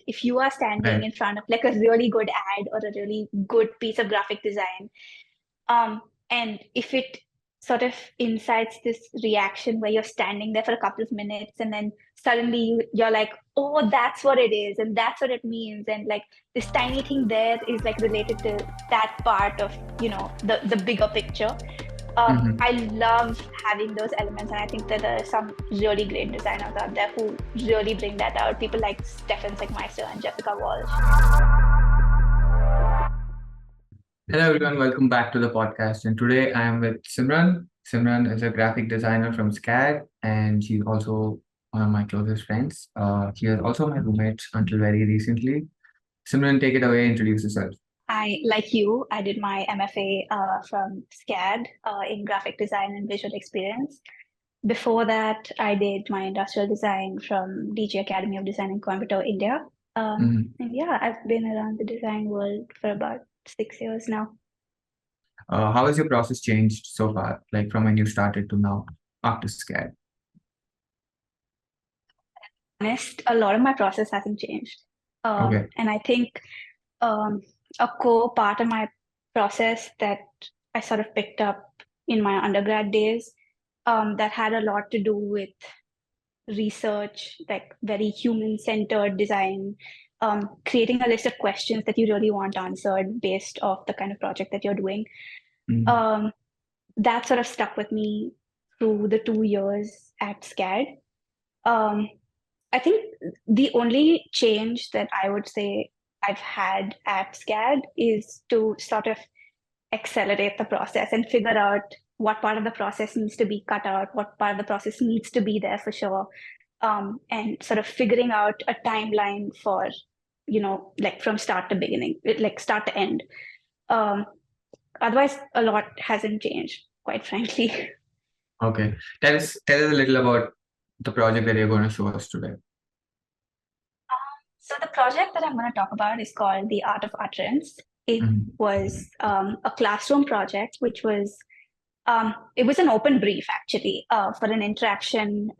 if you are standing Right. in front of like a really good ad or a really good piece of graphic design, and if it sort of incites this reaction where you're standing there for a couple of minutes and then suddenly you're like, oh, that's what it is and that's what it means, and like this tiny thing there is like related to that part of the bigger picture. Hmm. I love having those elements, and I think that there are some really great designers out there who really bring that out. People like Stefan Sickmeister and Jessica Walsh. Hello, everyone. Welcome back to the podcast. And today I am with Simran. Simran is a graphic designer from SCAD, and she's also one of my closest friends. She was also my roommate until very recently. Simran, take it away. Introduce yourself. Like you, I did my MFA from SCAD in graphic design and visual experience. Before that, I did my industrial design from DG Academy of Design in Coimbatore, India. Mhm. And yeah, I've been around the design world for about 6 years now. How has your process changed so far, like from when you started to now after SCAD? Honest, a lot of my process hasn't changed. Okay. And I think um, a core part of my process that I sort of picked up in my undergrad days that had a lot to do with research, like very human-centered design, creating a list of questions that you really want answered based off the kind of project that you're doing. Mhm. Um, that sort of stuck with me through the 2 years at SCAD. Um, I think the only change that I would say I've had at SCAD is to sort of accelerate the process and figure out what part of the process needs to be cut out, what part of the process needs to be there for sure, and sort of figuring out a timeline for, like from start to beginning, like start to end. Um, Otherwise, a lot hasn't changed, quite frankly. Okay. Tell us a little about the project that you're going to show us today. So the project that I'm going to talk about is called the Art of Utterance. It Mhm. was a classroom project, which was it was an open brief actually for an interaction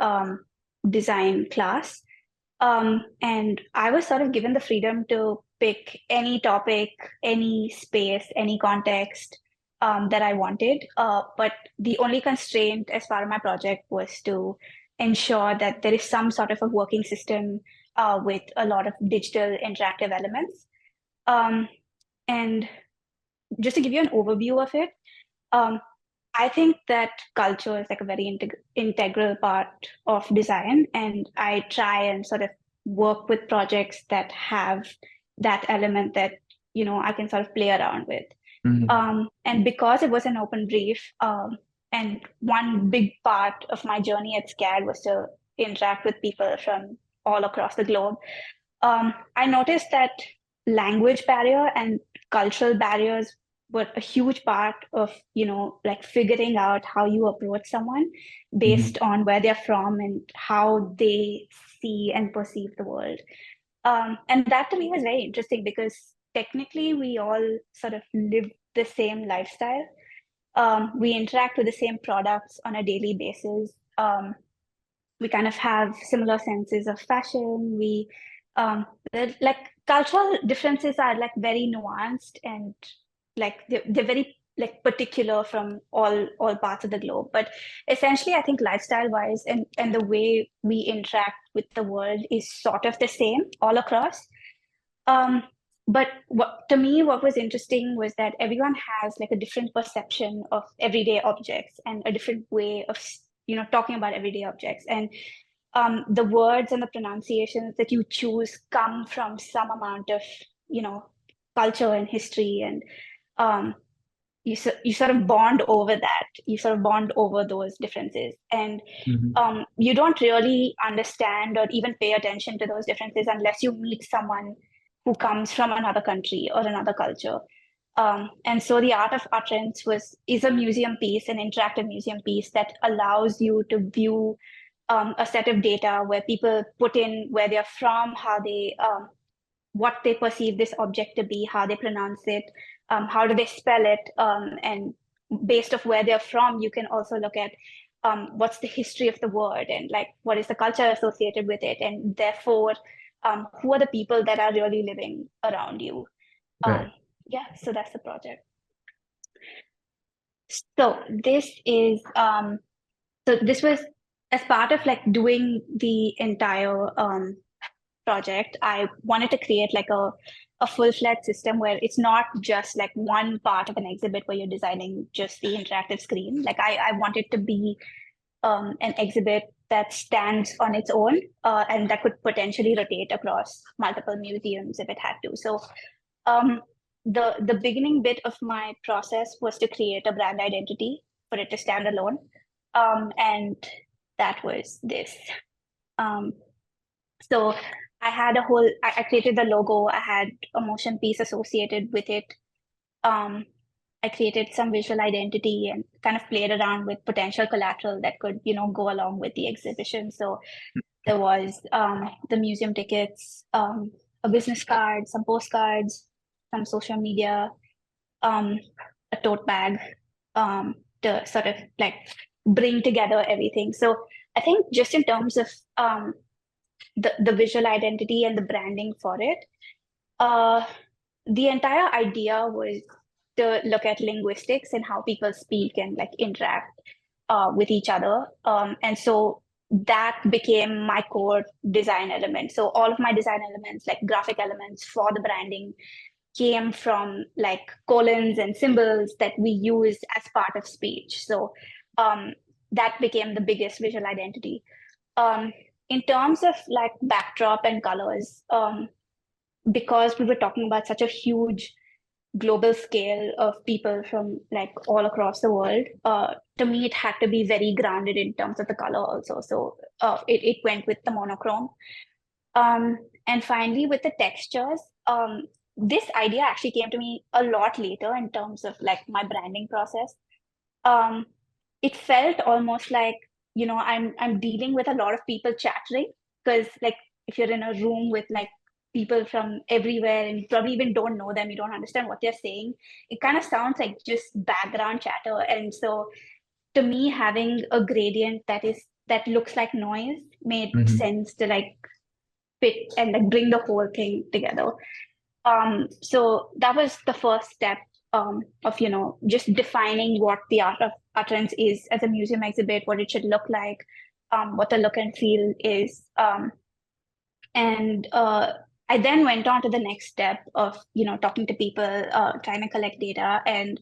design class. And I was sort of given the freedom to pick any topic, any space, any context that I wanted. But the only constraint as part of my project was to ensure that there is some sort of a working system with a lot of digital interactive elements. Um, and just to give you an overview of it, um, I think that culture is like a very integral part of design, and I try and sort of work with projects that have that element that I can sort of play around with. Mhm. And because it was an open brief, and one big part of my journey at SCAD was to interact with people from all across the globe, I noticed that language barrier and cultural barriers were a huge part of, like figuring out how you approach someone based Mhm. on where they're from and how they see and perceive the world. And that to me was very interesting because technically we all sort of live the same lifestyle. We interact with the same products on a daily basis. We kind of have similar senses of fashion. Like cultural differences are like very nuanced, and like they're very like particular from all parts of the globe. But essentially I think lifestyle wise and the way we interact with the world is sort of the same all across. um, but to me, what was interesting was that everyone has like a different perception of everyday objects and a different way of, talking about everyday objects. And the words and the pronunciations that you choose come from some amount of, you know, culture and history. And um, you sort of bond over that. You sort of bond over those differences. And Mhm. you don't really understand or even pay attention to those differences unless you meet someone who comes from another country or another culture. And so the Art of Utterance is a museum piece, an interactive museum piece that allows you to view a set of data where people put in where they're from, how they what they perceive this object to be, how they pronounce it, how do they spell it, and based of where they're from, you can also look at what's the history of the word and like what is the culture associated with it, and therefore who are the people that are really living around you. Right. Yeah, so that's the project. So this was as part of like doing the entire project. I wanted to create like a full-fledged system where it's not just like one part of an exhibit where you're designing just the interactive screen. Like I wanted to be an exhibit that stands on its own, and that could potentially rotate across multiple museums if it had to. So um, the beginning bit of my process was to create a brand identity for it to stand alone, and that was this. Um, so I created the logo. I had a motion piece associated with it. Um, I created some visual identity and kind of played around with potential collateral that could, go along with the exhibition. So there was the museum tickets, a business card, some postcards, some social media, um, a tote bag, to sort of like bring together everything. So I think just in terms of the visual identity and the branding for it, uh, the entire idea was to look at linguistics and how people speak and like interact with each other. And so that became my core design element. So all of my design elements, like graphic elements for the branding, came from like colons and symbols that we used as part of speech. So um, that became the biggest visual identity. Um, in terms of like backdrop and colors, because we were talking about such a huge global scale of people from like all across the world, to me it had to be very grounded in terms of the color also. So it went with the monochrome. And finally, with the textures, this idea actually came to me a lot later in terms of like my branding process. Um, it felt almost like, I'm dealing with a lot of people chattering, because like if you're in a room with like people from everywhere and you probably even don't know them, you don't understand what they're saying, it kind of sounds like just background chatter. And so to me, having a gradient that looks like noise made Mm-hmm. sense to like fit and like bring the whole thing together. So that was the first step, of just defining what the Art of Utterance is as a museum exhibit, what it should look like, what the look and feel is, and I then went on to the next step of talking to people, trying to collect data, and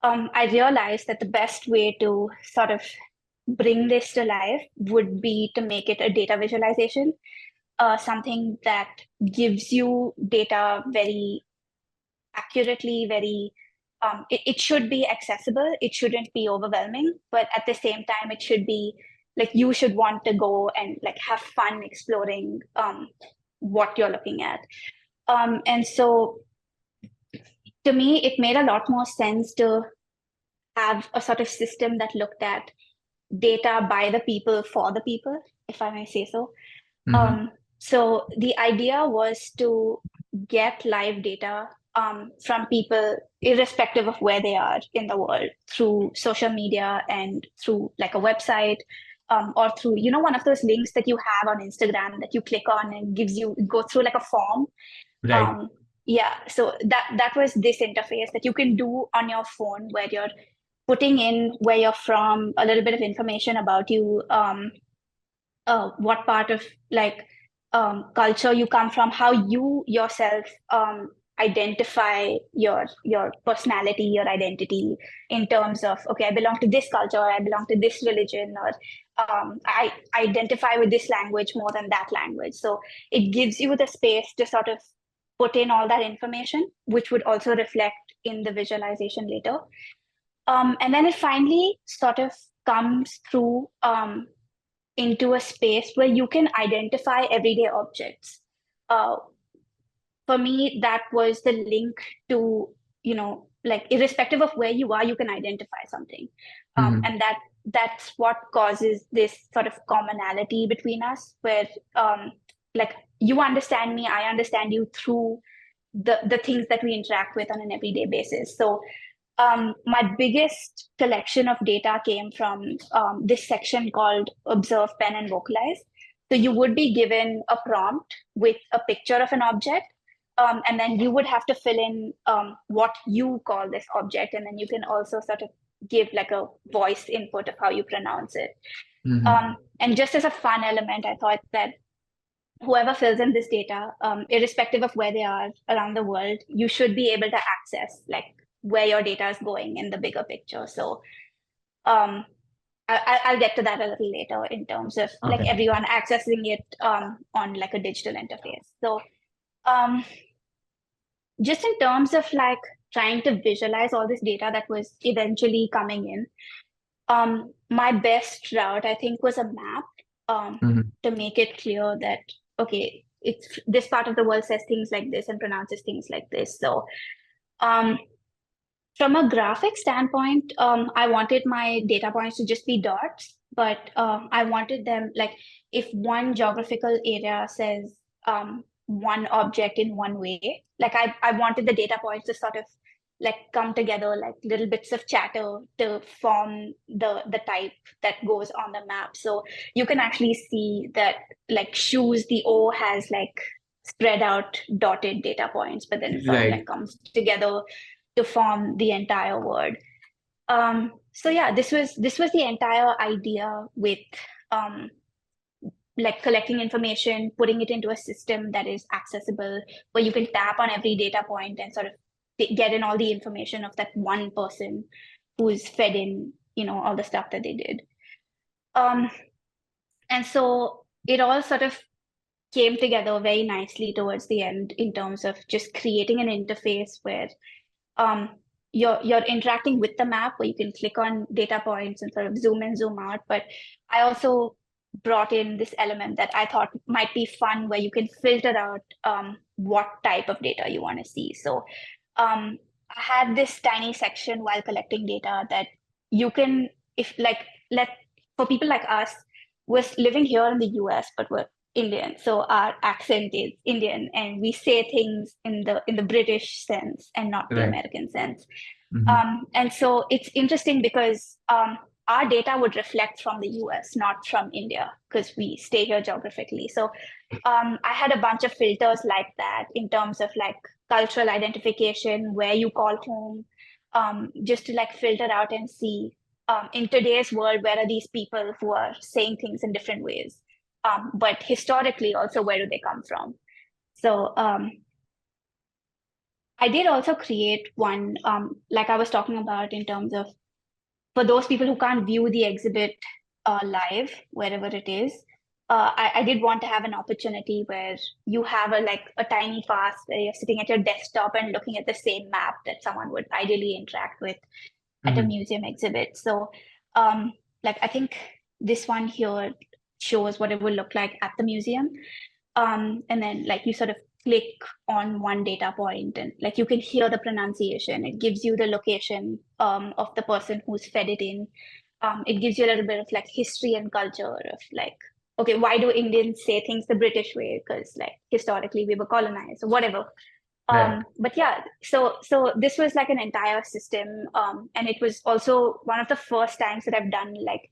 I realized that the best way to sort of bring this to life would be to make it a data visualization, something that gives you data very accurately, very it should be accessible, it shouldn't be overwhelming, but at the same time it should be like you should want to go and like have fun exploring what you're looking at. And so to me it made a lot more sense to have a sort of system that looked at data by the people for the people, if I may say so. Mm-hmm. So the idea was to get live data from people, irrespective of where they are in the world, through social media and through like a website, or through, one of those links that you have on Instagram that you click on and go through like a form. Right. Um, yeah, so that was this interface that you can do on your phone, where you're putting in where you're from, a little bit of information about you, what part of like culture you come from, how you yourself identify your personality, your identity, in terms of, okay, I belong to this culture, or I belong to this religion, or I identify with this language more than that language. So it gives you the space to sort of put in all that information, which would also reflect in the visualization later. And then it finally sort of comes through into a space where you can identify everyday objects. Uh, for me, that was the link to, like irrespective of where you are, you can identify something. Mm-hmm. And that's what causes this sort of commonality between us, where like you understand me, I understand you through the things that we interact with on an everyday basis. So my biggest collection of data came from this section called Observe, Pen, and Vocalize. So you would be given a prompt with a picture of an object, and then you would have to fill in what you call this object, and then you can also sort of give like a voice input of how you pronounce it. And just as a fun element, I thought that whoever fills in this data, irrespective of where they are around the world, you should be able to access like where your data is going in the bigger picture. So I'll get to that a little later in terms of like Okay. everyone accessing it on like a digital interface. So just in terms of like trying to visualize all this data that was eventually coming in, my best route, I think, was a map to make it clear that, okay, it's this part of the world says things like this and pronounces things like this. So um, from a graphic standpoint, I wanted my data points to just be dots, but I wanted them like if one geographical area says one object in one way, like I wanted the data points to sort of like come together like little bits of chatter to form the type that goes on the map. So you can actually see that like shoes, the O has like spread out dotted data points, but then it sort of like Right. comes together to form the entire word. So yeah, this was the entire idea with um, like collecting information, putting it into a system that is accessible, where you can tap on every data point and sort of get in all the information of that one person who's fed in, you know, all the stuff that they did. Um, and so it all sort of came together very nicely towards the end in terms of just creating an interface where um, you're interacting with the map where you can click on data points and sort of zoom in, zoom out. But I also brought in this element that I thought might be fun where you can filter out what type of data you want to see. So I had this tiny section while collecting data that you can, if like, let for people like us, we're living here in the US, but we're Indian, so our accent is Indian, and we say things in the British sense and not the Right. American sense. Mm-hmm. And so it's interesting because our data would reflect from the US, not from India, because we stay here geographically. So I had a bunch of filters like that in terms of like cultural identification, where you call home, just to like filter out and see in today's world, where are these people who are saying things in different ways? But historically, also, where do they come from? So I did also create one, like I was talking about, in terms of for those people who can't view the exhibit live, wherever it is. I did want to have an opportunity where you have a like a tiny pass where you're sitting at your desktop and looking at the same map that someone would ideally interact with at a Mm-hmm. museum exhibit. So, um, like I think this one here shows what it would look like at the museum. And then like you sort of click on one data point and like you can hear the pronunciation. It gives you the location of the person who's fed it in. It gives you a little bit of like history and culture of like, okay, why do Indians say things the British way? Because like historically we were colonized or whatever. Right. But yeah, so this was like an entire system, and it was also one of the first times that I've done like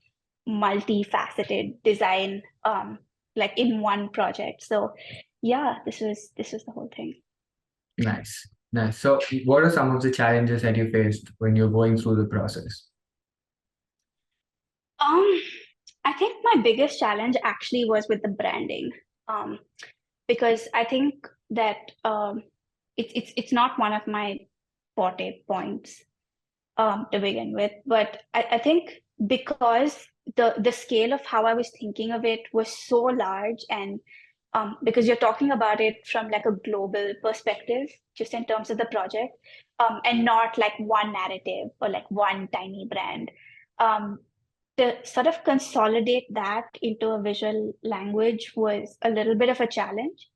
multifaceted design, like in one project. So yeah, this was the whole thing. Nice. Nice. So, what are some of the challenges that you faced when you're going through the process? Um, I think my biggest challenge actually was with the branding, um, because I think that it's not one of my forte points to begin with. But I think because the scale of how I was thinking of it was so large, and because you're talking about it from like a global perspective, just in terms of the project, and not like one narrative or like one tiny brand. Um, to sort of consolidate that into a visual language was a little bit of a challenge.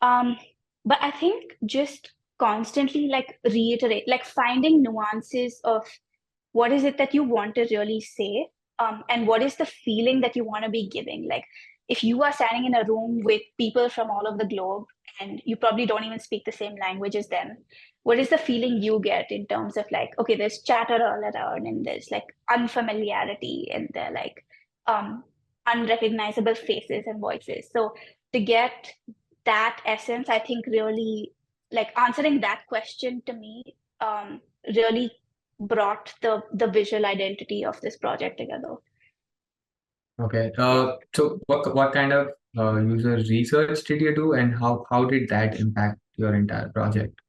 Um, but I think just constantly like reiterate, like finding nuances of what is it that you want to really say, and what is the feeling that you want to be giving. Like if you are standing in a room with people from all over the globe and you probably don't even speak the same language as them, what is the feeling you get in terms of like, okay, there's chatter all around and there's like unfamiliarity and they're like, um, unrecognizable faces and voices. So to get that essence, I think really like answering that question to me really brought the visual identity of this project together. Okay. Yeah. So what kind of user research did you do, and how did that impact your entire project?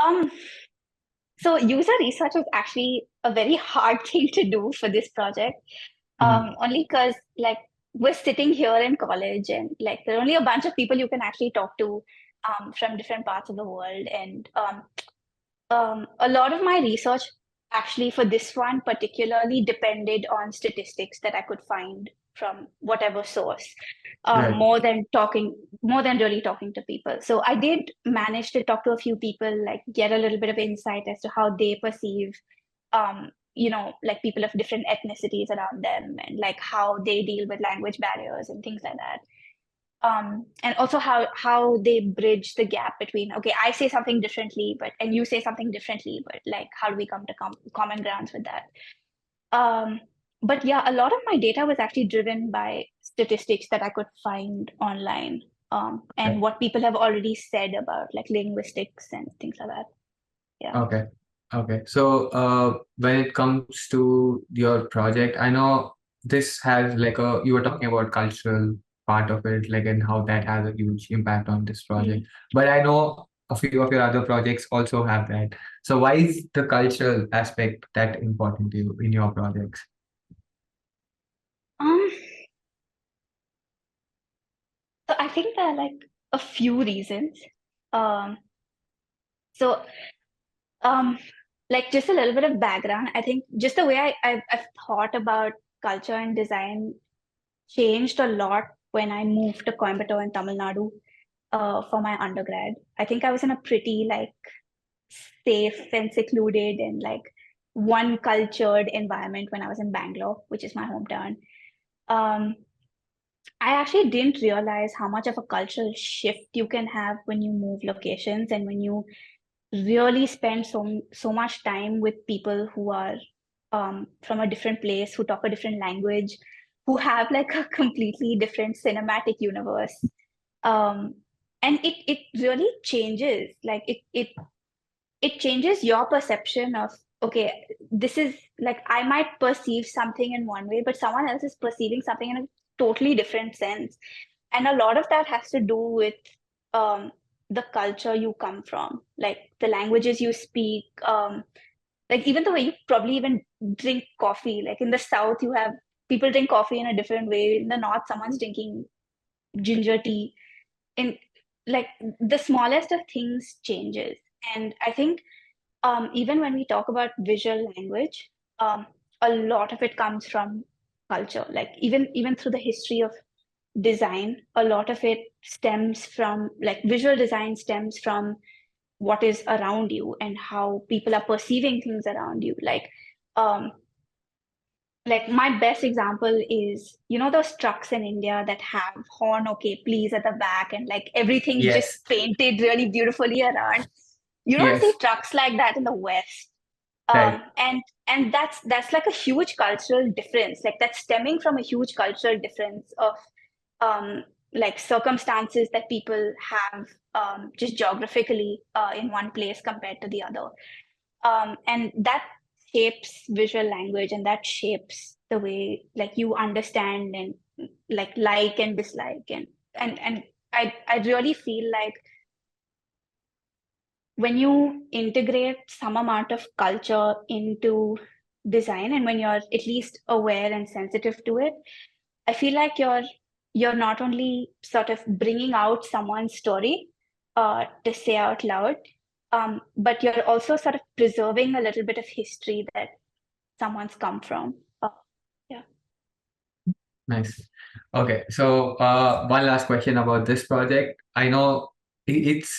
Um, so user research was actually a very hard thing to do for this project. Mhm. Only because like we're sitting here in college and like there are only a bunch of people you can actually talk to from different parts of the world. And a lot of my research actually for this one particularly depended on statistics that I could find from whatever source, Right. more than really talking to people. So I did manage to talk to a few people, like get a little bit of insight as to how they perceive, like people of different ethnicities around them and like how they deal with language barriers and things like that. And also how they bridge the gap between, okay, I say something differently but and you say something differently, but like how do we come to common grounds with that. um but yeah, a lot of my data was actually driven by statistics that I could find online, and Okay. what people have already said about like linguistics and things like that. Yeah. Okay. Okay. So, when it comes to your project, I know this has like you were talking about cultural part of it, like, and how that has a huge impact on this Mm. project. But I know a few of your other projects also have that. So why is the cultural aspect that important to you in your projects? um so I think there are like a few reasons. um so Um, like just a little bit of background. I think just the way I've thought about culture and design changed a lot when I moved to Coimbatore in Tamil Nadu for my undergrad. I think I was in a pretty like safe and secluded and like one cultured environment when I was in Bangalore, which is my hometown. Um, I actually didn't realize how much of a cultural shift you can have when you move locations and when you really spend so much time with people who are from a different place, who talk a different language, who have like a completely different cinematic universe. Um, and it really changes. Like it changes your perception of, okay, this is like I might perceive something in one way, but someone else is perceiving something in a totally different sense. And a lot of that has to do with um, the culture you come from, like the languages you speak, like even the way you probably even drink coffee. Like in the South, you have people drink coffee in a different way. In the North, someone's drinking ginger tea. And like the smallest of things changes. And I think even when we talk about visual language, a lot of it comes from culture. Like even through the history of design, a lot of it stems from like visual design stems from what is around you and how people are perceiving things around you. Um, like my best example is, those trucks in India that have horn, okay, please at the back, and like everything's just Yes. painted really beautifully around. You don't see Yes. trucks like that in the West. Right. And that's like a huge cultural difference. Like that's stemming from a huge cultural difference of um, like circumstances that people have just geographically in one place compared to the other. And that shapes visual language, and that shapes the way like you understand and like and dislike. And I really feel like when you integrate some amount of culture into design, and when you're at least aware and sensitive to it, I feel like you're not only sort of bringing out someone's story to say out loud, but you're also sort of preserving a little bit of history that someone's come from. Yeah. Nice. Okay, so one last question about this project. I know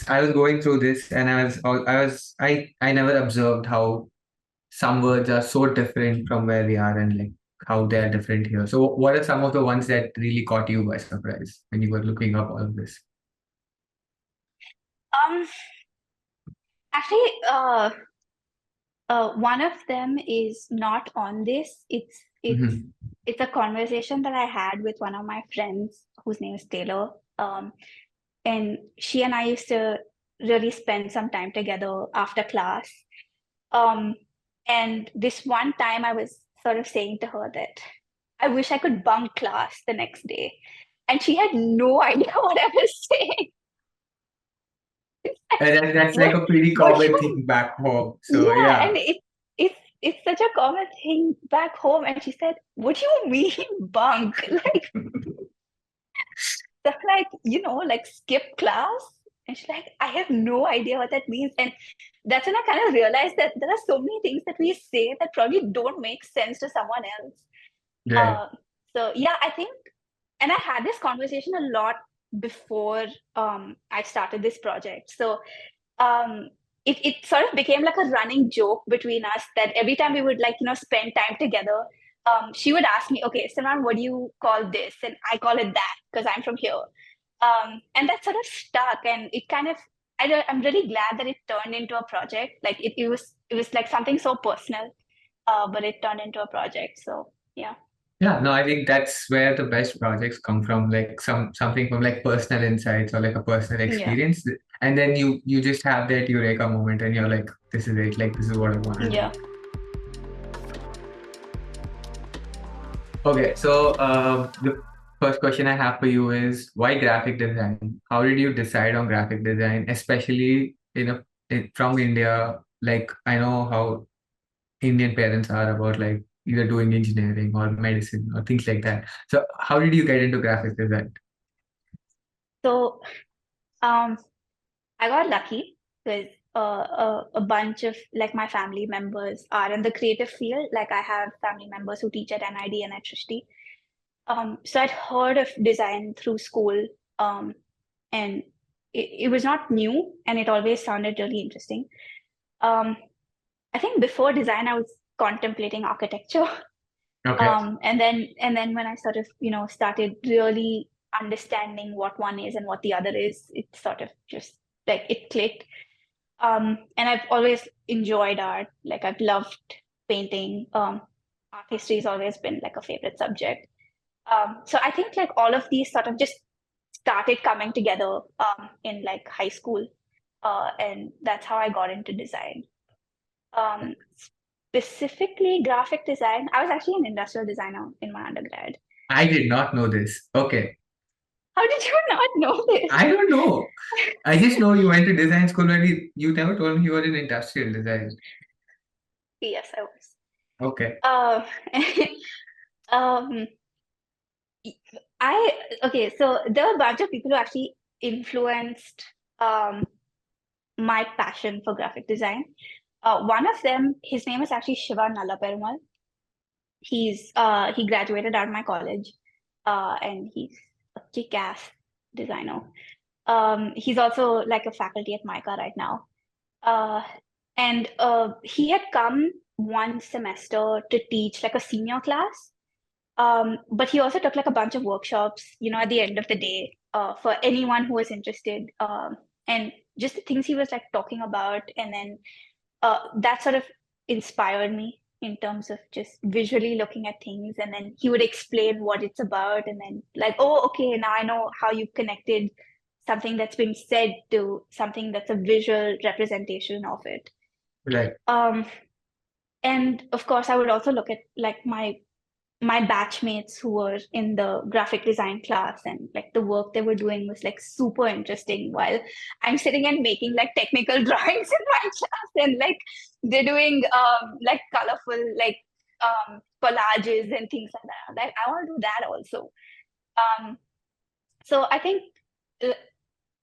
I was going through this and I never observed how some words are so different from where we are and like how they are different here. So what are some of the ones that really caught you by surprise when you were looking up all of this? Um, actually, one of them is not on this. It's It's Mhm. it's a conversation that I had with one of my friends whose name is Taylor. And she and I used to really spend some time together after class. Um, and this one time I was sort of saying to her that I wish I could bunk class the next day. And she had no idea what I was saying. And that's like What a pretty what common you thing back home. So yeah, yeah. and it's it's such a common thing back home. And she said, "What do you mean bunk?" Like stuff like, like skip class. And she's like, I have no idea what that means. And that's when I kind of realized that there are so many things that we say that probably don't make sense to someone else. Right. Uh, so yeah, I think, and I had this conversation a lot before I started this project. So um, it sort of became like a running joke between us that every time we would like, spend time together, she would ask me, okay, Simran, what do you call this? And I call it that because I'm from here. And that sort of stuck and it kind of, I'm really glad that it turned into a project. Like it was like something so personal, but it turned into a project. So yeah. Yeah, no, I think that's where the best projects come from, like something from like personal insights or like a personal Yeah. experience. And then you just have that eureka moment and you're like, this is it, like this is what I want to do. Yeah. Okay, so the first question I have for you is why graphic design? How did you decide on graphic design, especially from India? Like I know how Indian parents are about like either doing engineering or medicine or things like that. So how did you get into graphic design? So um, I got lucky because a bunch of like my family members are in the creative field. Like I have family members who teach at NID and at Srishti. So I'd heard of design through school, and it was not new, and it always sounded really interesting. Um, I think before design, I was contemplating architecture, Okay. and then when I sort of started really understanding what one is and what the other is, it sort of just like it clicked. And I've always enjoyed art. Like I've loved painting. Art history has always been like a favorite subject. So I think like all of these sort of just started coming together in like high school, and that's how I got into design. Um, Specifically graphic design. I was actually an industrial designer in my undergrad. I did not know this. Okay. How did you not know this? I don't know. I just know you went to design school and you never told me you were in industrial design. Yes, I was. Okay. Uh, um, okay, so there were a bunch of people who actually influenced um, my passion for graphic design. One of them, his name is actually Shiva Nalaperumal. He graduated out of my college, and he's a kick-ass designer. He's also like a faculty at MICA right now. Uh, and he had come one semester to teach like a senior class. But he also took like a bunch of workshops, at the end of the day, for anyone who was interested. And just the things he was like talking about, and then that sort of inspired me in terms of just visually looking at things. And then he would explain what it's about, and then like, oh, okay, now I know how you've connected something that's been said to something that's a visual representation of it. Right. Um, and of course, I would also look at like my batchmates who were in the graphic design class, and like the work they were doing was like super interesting while I'm sitting and making like technical drawings in my class, and like they're doing like colorful like collages and things like that. Like I want to do that also. um so I think uh,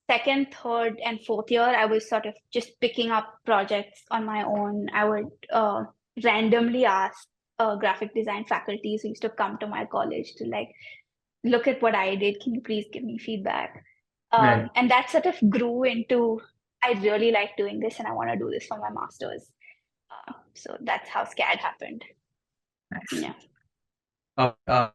second, third, and fourth year, I was sort of just picking up projects on my own. I would randomly ask graphic design faculties who used to come to my college to like look at what I did. Can you please give me feedback? Right. And that sort of grew into I really like doing this and I want to do this for my master's. So that's how SCAD happened. Nice. Yeah.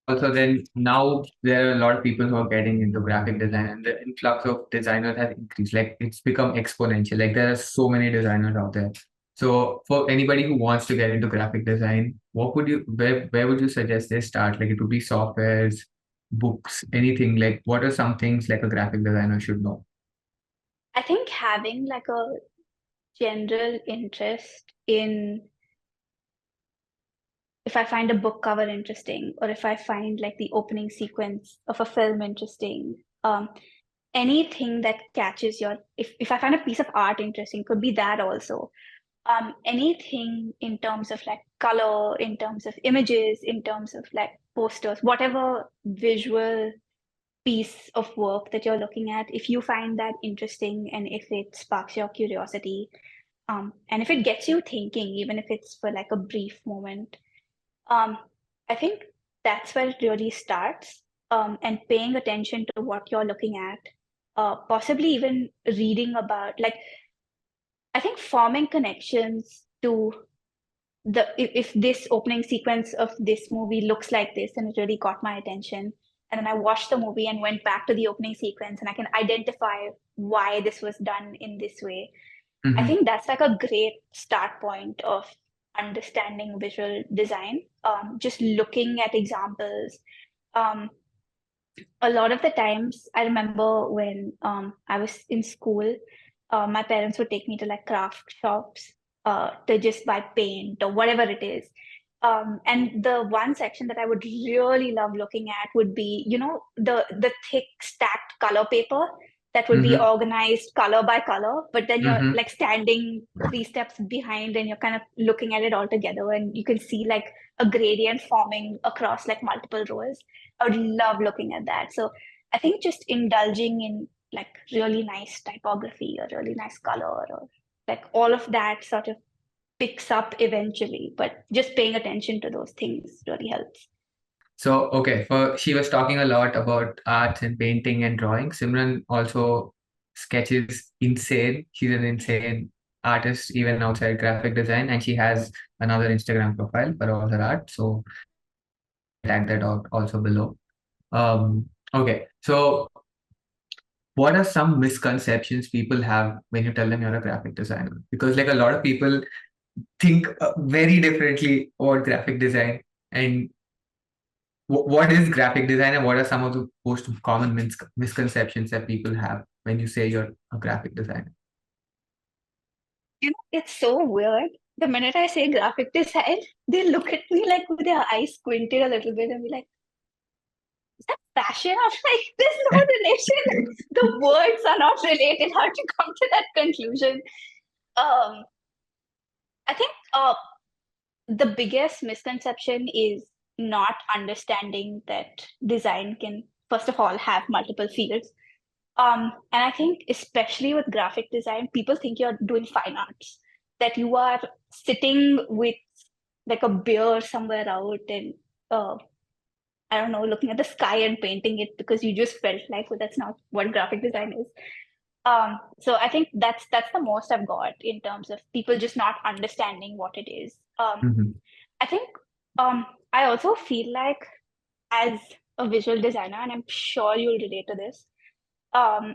Also, then now there are a lot of people who are getting into graphic design, and the influx of designers has increased. Like it's become exponential. Like there are so many designers out there. So for anybody who wants to get into graphic design, where would you suggest they start? Like it would be softwares, books, anything. Like what are some things like a graphic designer should know? I think having like a general interest in, if I find a book cover interesting, or if I find like the opening sequence of a film interesting, anything that catches your, if I find a piece of art interesting, could be that also. Anything in terms of like color, in terms of images, in terms of like posters, whatever visual piece of work that you're looking at, if you find that interesting and if it sparks your curiosity, and if it gets you thinking, even if it's for like a brief moment, um, I think that's where it really starts. And paying attention to what you're looking at, possibly even reading about, like, I think forming connections to if this opening sequence of this movie looks like this and it really caught my attention, and then I watched the movie and went back to the opening sequence and I can identify why this was done in this way. I Mm-hmm. think that's like a great start point of understanding visual design. Just looking at examples. Um, a lot of the times, I remember when I was in school, my parents would take me to like craft shops to just buy paint or whatever it is. And the one section that I would really love looking at would be, the thick stacked color paper that would be Mm-hmm. organized color by color, but then you're Mm-hmm. like standing three steps behind and you're kind of looking at it all together, and you can see like a gradient forming across like multiple rows. I would love looking at that. So I think just indulging in like really nice typography or really nice color, or like all of that sort of picks up eventually, but just paying attention to those things really helps. So, okay, for she was talking a lot about arts and painting and drawing. Simran also sketches insane. She's an insane artist, even outside graphic design, and she has another Instagram profile for all her art. So tag that out also below. Okay, so what are some misconceptions people have when you tell them you're a graphic designer? Because like a lot of people think very differently about graphic design, and what is graphic design and what are some of the most common misconceptions that people have when you say you're a graphic designer? It's so weird. The minute I say graphic design, they look at me like with their eyes squinted a little bit and be like, is that fashion? I'm like, there's no relation. The words are not related. How would you come to that conclusion? Um, I think the biggest misconception is not understanding that design can, first of all, have multiple fields. And I think, especially with graphic design, people think you're doing fine arts, that you are sitting with like a beer somewhere out and, uh, I don't know, looking at the sky and painting it because you just felt like, well, that's not what graphic design is. So I think that's the most I've got in terms of people just not understanding what it is. Mhm. I think I also feel like, as a visual designer, and I'm sure you'll relate to this, um,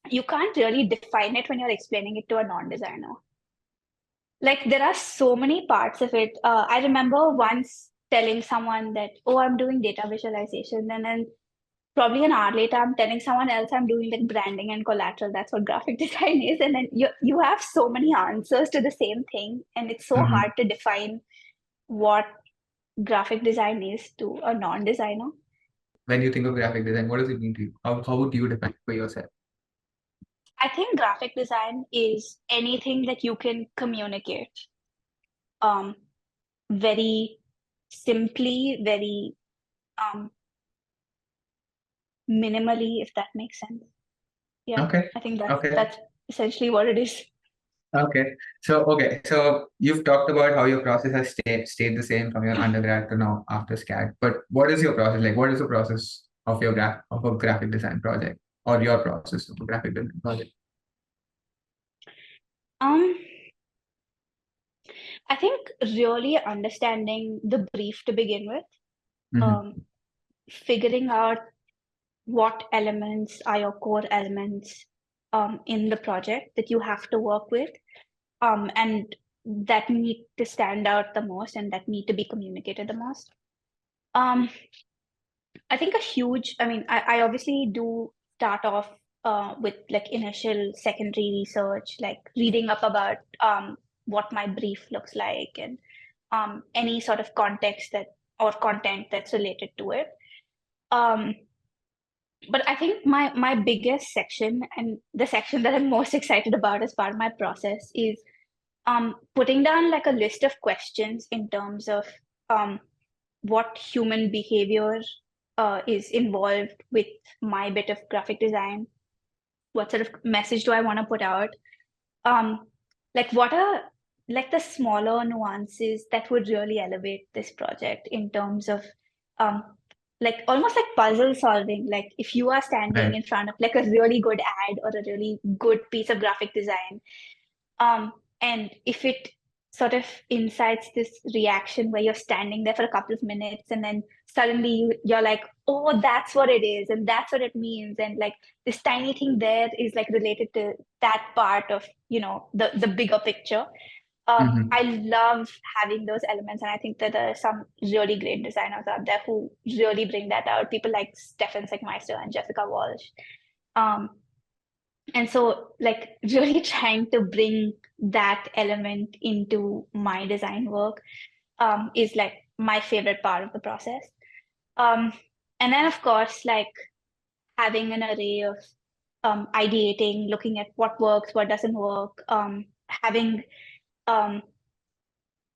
you can't really define it when you're explaining it to a non-designer. Like there are so many parts of it. I remember once telling someone that, oh, I'm doing data visualization, and then probably an hour later, I'm telling someone else I'm doing like branding and collateral. That's what graphic design is. And then you have so many answers to the same thing, and it's so Mhm. hard to define what graphic design is to a non-designer. When you think of graphic design, what does it mean to you? How would you define it for yourself? I think graphic design is anything that you can communicate um, very simply, very um, minimally, if that makes sense. Yeah, Okay. I think that's Okay. that's essentially what it is. Okay. So you've talked about how your process has stayed the same from your undergrad to now after SCAD. But what is your process like? What is the process of your of a graphic design project or your process of a graphic design project? Um, I think really understanding the brief to begin with, Mm-hmm. um, figuring out what elements are your core elements in the project that you have to work with. And that need to stand out the most and that need to be communicated the most. Um, I think I obviously do start off with like initial secondary research, like reading up about what my brief looks like and any sort of context that or content that's related to it. Um, but I think my biggest section and the section that I'm most excited about as part of my process is putting down like a list of questions in terms of um, what human behavior is involved with my bit of graphic design. What sort of message do I want to put out? Um, like what are like the smaller nuances that would really elevate this project in terms of um, like almost like puzzle solving. Like if you are standing Right. in front of like a really good ad or a really good piece of graphic design, and if it sort of incites this reaction where you're standing there for a couple of minutes and then suddenly you're like, oh, that's what it is, and that's what it means. And like this tiny thing there is like related to that part of, the bigger picture. Mm-hmm. I love having those elements, and I think that there are some really great designers out there who really bring that out. People like Stefan Sickmeister and Jessica Walsh. Um, and so, like, really trying to bring that element into my design work is like my favorite part of the process. Um, and then, of course, like having an array of ideating, looking at what works, what doesn't work, having um,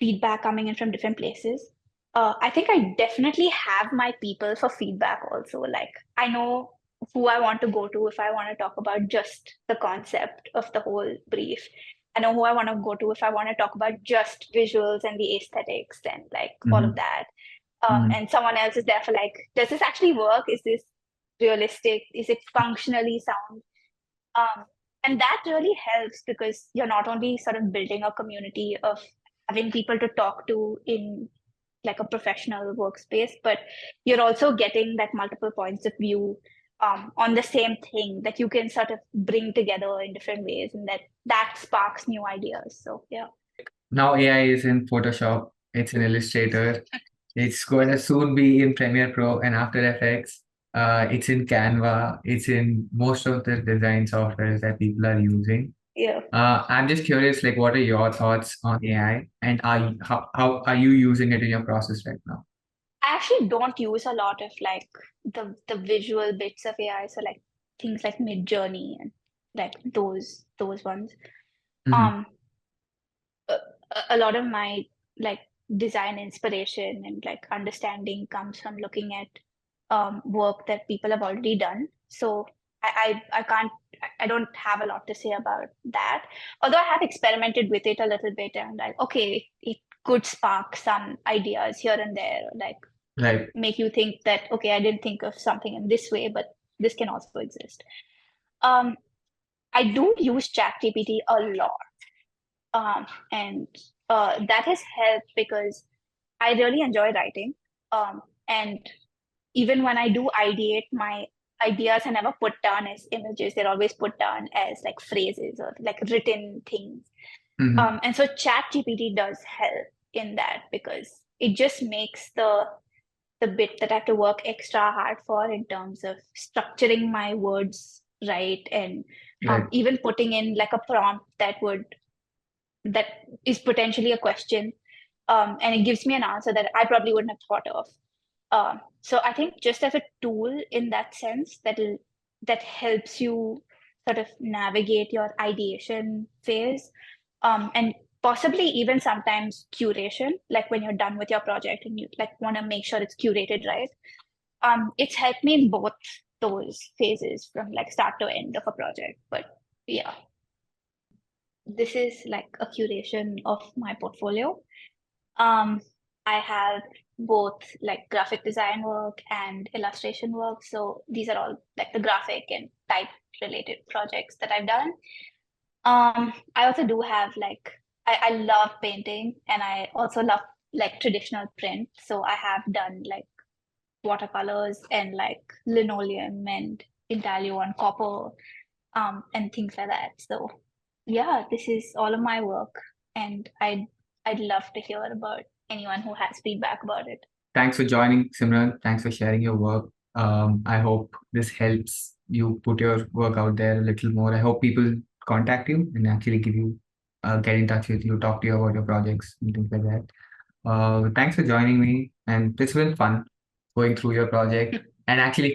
feedback coming in from different places. I think I definitely have my people for feedback also. Like I know who I want to go to if I want to talk about just the concept of the whole brief. I know who I want to go to if I want to talk about just visuals and the aesthetics and like all of Mm-hmm. that. Mm-hmm. And someone else is there for like, does this actually work? Is this realistic? Is it functionally sound? Um, and that really helps because you're not only sort of building a community of having people to talk to in like a professional workspace, but you're also getting that multiple points of view on the same thing that you can sort of bring together in different ways, and that sparks new ideas. So yeah. Now AI is in Photoshop, it's in Illustrator, it's going to soon be in Premiere Pro and After Effects. It's in Canva, it's in most of the design softwares that people are using. Yeah. I'm just curious, like, what are your thoughts on AI, and how are you using it in your process right now? I actually don't use a lot of like the visual bits of AI, so like things like Mid Journey and like those ones. Mm-hmm. Um, a, a lot of my like design inspiration and like understanding comes from looking at work that people have already done. So I can't I don't have a lot to say about that. Although I have experimented with it a little bit and like okay, it could spark some ideas here and there, like Right. make you think that okay, I didn't think of something in this way, but this can also exist. I do use ChatGPT a lot, and that has helped because I really enjoy writing. And even when I do ideate, my ideas are never put down as images, they're always put down as like phrases or like written things. Mm-hmm. And so ChatGPT does help in that because it just makes the bit that I have to work extra hard for in terms of structuring my words right and Right. even putting in like a prompt that is potentially a question, and it gives me an answer that I probably wouldn't have thought of. So I think just as a tool in that sense, that helps you sort of navigate your ideation phase, and possibly even sometimes curation, like when you're done with your project and you like want to make sure it's curated right. It's helped me in both those phases from like start to end of a project. But yeah, this is like a curation of my portfolio. Um, I have both like graphic design work and illustration work. So these are all like the graphic and type related projects that I've done. I also do have like I love painting and I also love like traditional print. So I have done like watercolors and like linoleum and intaglio on copper, and things like that. So yeah, this is all of my work. and I'd love to hear about anyone who has feedback about it. Thanks for joining, Simran. Thanks for sharing your work. I hope this helps you put your work out there a little more. I hope people contact you and actually get in touch with you, talk to you about your projects and things like that. Thanks for joining me, and it's been fun going through your project and actually